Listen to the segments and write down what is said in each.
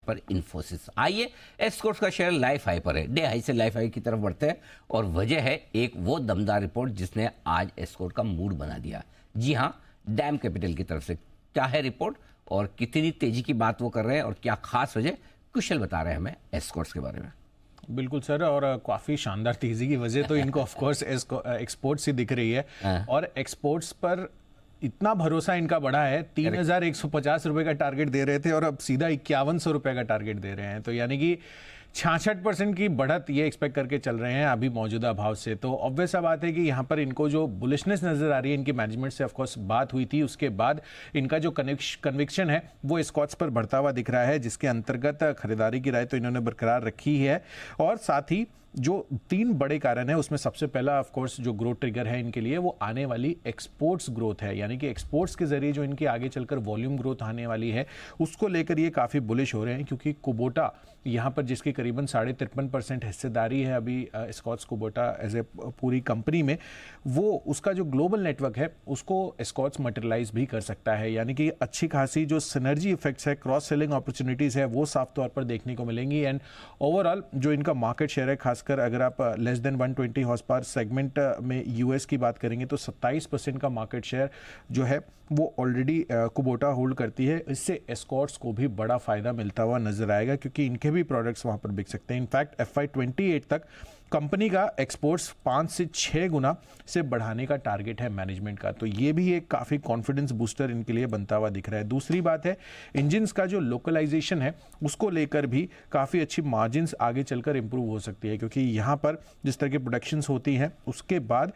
पर इन्फोसिस। आइए, एस्कॉर्ट्स का शेयर लाइफ हाई पर है, डे हाई से लाइफ हाई की तरफ बढ़ते हैं और वजह है एक वो दमदार रिपोर्ट जिसने आज एस्कॉर्ट का मूड बना दिया। जी हाँ, डैम कैपिटल की तरफ से। क्या है रिपोर्ट और कितनी तेजी की बात वो कर रहे हैं और क्या खास वजह, कुशल बता रहे हैं हमें एस्कॉर्ट्स के बारे में। बिल्कुल सर, और काफ़ी शानदार तेज़ी की वजह तो इनको ऑफ कोर्स एक्सपोर्ट्स ही दिख रही है। और एक्सपोर्ट्स पर इतना भरोसा इनका बढ़ा है, 3,150 रुपये का टारगेट दे रहे थे और अब सीधा 5,100 रुपये का टारगेट दे रहे हैं। तो यानी कि 66% की बढ़त ये एक्सपेक्ट करके चल रहे हैं अभी मौजूदा भाव से। तो ऑब्वियस सा बात है कि यहाँ पर इनको जो बुलिशनेस नजर आ रही है, इनकी मैनेजमेंट से ऑफकोर्स बात हुई थी, उसके बाद इनका जो कन्विक्शन है वो स्कॉट्स पर बढ़ता हुआ दिख रहा है, जिसके अंतर्गत खरीदारी की राय तो इन्होंने बरकरार रखी है। और साथ ही जो 3 बड़े कारण है उसमें सबसे पहला ऑफ कोर्स जो ग्रोथ ट्रिगर है इनके लिए वो आने वाली एक्सपोर्ट्स ग्रोथ है, यानी कि एक्सपोर्ट्स के जरिए जो इनकी आगे चलकर वॉल्यूम ग्रोथ आने वाली है उसको लेकर ये काफ़ी बुलिश हो रहे हैं। क्योंकि कुबोटा यहाँ पर जिसकी करीबन 53.5% हिस्सेदारी है अभी स्कॉट्स कुबोटा एज ए पूरी कंपनी में, वो उसका जो ग्लोबल नेटवर्क है उसको स्कॉट्स मटेरियलाइज भी कर सकता है। यानी कि अच्छी खासी जो सिनर्जी इफेक्ट्स है, क्रॉस सेलिंग अपॉर्चुनिटीज़ है वो साफ तौर पर देखने को मिलेंगी। एंड ओवरऑल जो इनका मार्केट शेयर है, खासकर अगर आप less than 120 horse power segment में यूएस की बात करेंगे तो 27% का मार्केट शेयर जो है वो ऑलरेडी कुबोटा होल्ड करती है। इससे एस्कॉर्ट्स को भी बड़ा फायदा मिलता हुआ नजर आएगा क्योंकि इनके भी प्रोडक्ट्स वहां पर बिक सकते हैं। इनफैक्ट FY28 तक कंपनी का एक्सपोर्ट्स 5 से 6 गुना से बढ़ाने का टारगेट है मैनेजमेंट का। तो ये भी एक काफ़ी कॉन्फिडेंस बूस्टर इनके लिए बनता हुआ दिख रहा है। दूसरी बात है, इंजन्स का जो लोकलाइजेशन है उसको लेकर भी काफ़ी अच्छी मार्जिन्स आगे चलकर इंप्रूव हो सकती है, क्योंकि यहाँ पर जिस तरह की प्रोडक्शंस होती हैं उसके बाद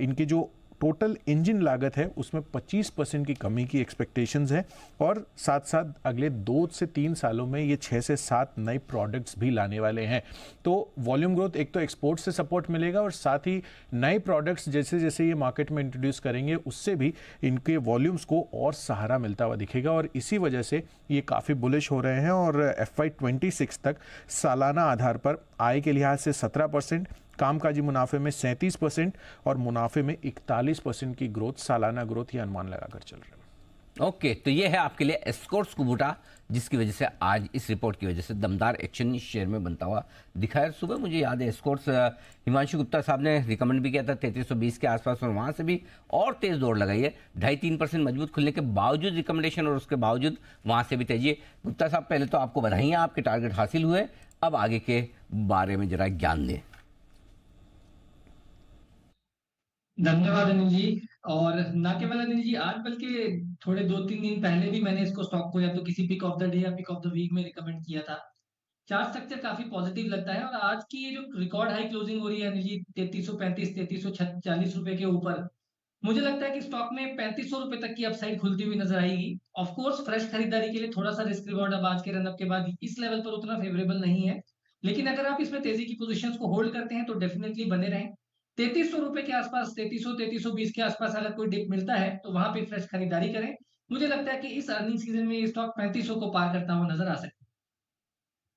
इनकी जो टोटल इंजन लागत है उसमें 25% की कमी की एक्सपेक्टेशंस है। और साथ साथ अगले 2 से 3 सालों में ये 6 से 7 नए प्रोडक्ट्स भी लाने वाले हैं। तो वॉल्यूम ग्रोथ एक तो एक्सपोर्ट से सपोर्ट मिलेगा और साथ ही नए प्रोडक्ट्स जैसे जैसे ये मार्केट में इंट्रोड्यूस करेंगे उससे भी इनके वॉल्यूम्स को और सहारा मिलता हुआ दिखेगा। और इसी वजह से ये काफ़ी बुलिश हो रहे हैं और FY26 तक सालाना आधार पर आय के लिहाज से 17%, कामकाजी मुनाफे में 37% और मुनाफे में 41% की ग्रोथ, सालाना ग्रोथ ये अनुमान लगाकर चल रहे हैं। ओके, तो ये है आपके लिए एस्कॉर्ट्स कुबोटा, जिसकी वजह से आज इस रिपोर्ट की वजह से दमदार एक्शन शेयर में बनता हुआ दिखा है। सुबह मुझे याद है एस्कॉर्ट्स हिमांशु गुप्ता साहब ने रिकमेंड भी किया था 3320 के आसपास और वहां से भी और तेज दौड़ लगाई है। 2.5-3% मजबूत खुलने के बावजूद रिकमेंडेशन और उसके बावजूद वहां से भी तेजी है। गुप्ता साहब, पहले तो आपको बधाइयां, आपके टारगेट हासिल हुए, अब आगे के बारे में जरा ज्ञान दें। धन्यवाद अनिल जी। और ना केवल अनिल जी, आज बल्कि थोड़े 2-3 दिन पहले भी मैंने इसको स्टॉक को या तो किसी पिक ऑफ द डे या पिक ऑफ द वीक में रिकमेंड किया था। चार्ट स्ट्रक्चर काफी पॉजिटिव लगता है और आज की ये जो रिकॉर्ड हाई क्लोजिंग हो रही है अनिल जी, 3335 3340 रुपए के ऊपर, मुझे लगता है कि स्टॉक में 3500 रुपए तक की अपसाइड खुलती हुई नजर आएगी। ऑफ कोर्स फ्रेश खरीदारी के लिए थोड़ा सा रिस्क रिवॉर्ड अब आज के रनअप के बाद इस लेवल पर उतना फेवरेबल नहीं है, लेकिन अगर आप इसमें तेजी की पोजीशंस को होल्ड करते हैं तो डेफिनेटली बने रहें। 3300 रुपए के आसपास, 3300-3320 के आसपास अगर कोई डिप मिलता है तो वहां पे फ्रेश खरीदारी करें। मुझे लगता है कि इस अर्निंग सीजन में ये स्टॉक 3500 को पार करता हुआ नजर आ सकता है।